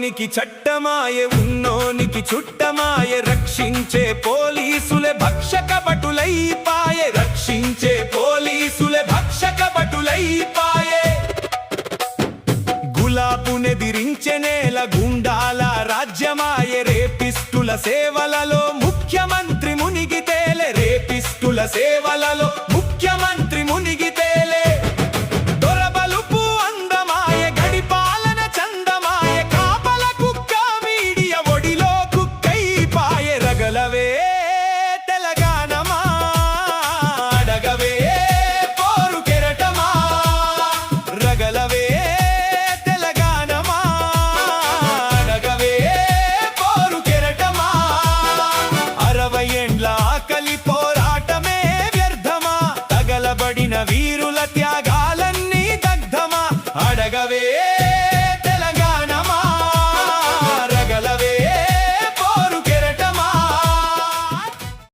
ఉన్నోనికి చట్టమాయే ఉన్నోనికి చుట్టమాయే రక్షించే పోలీసులే భక్షక భటులైపాయే రక్షించే పోలీసులే భక్షక భటులైపాయే గులాపునెదిరించే నేల గుండాల రాజ్యమాయే రేపిస్టుల సేవలలో ముఖ్యమంత్రి మునిగితేలే రేపిస్టుల సేవలలో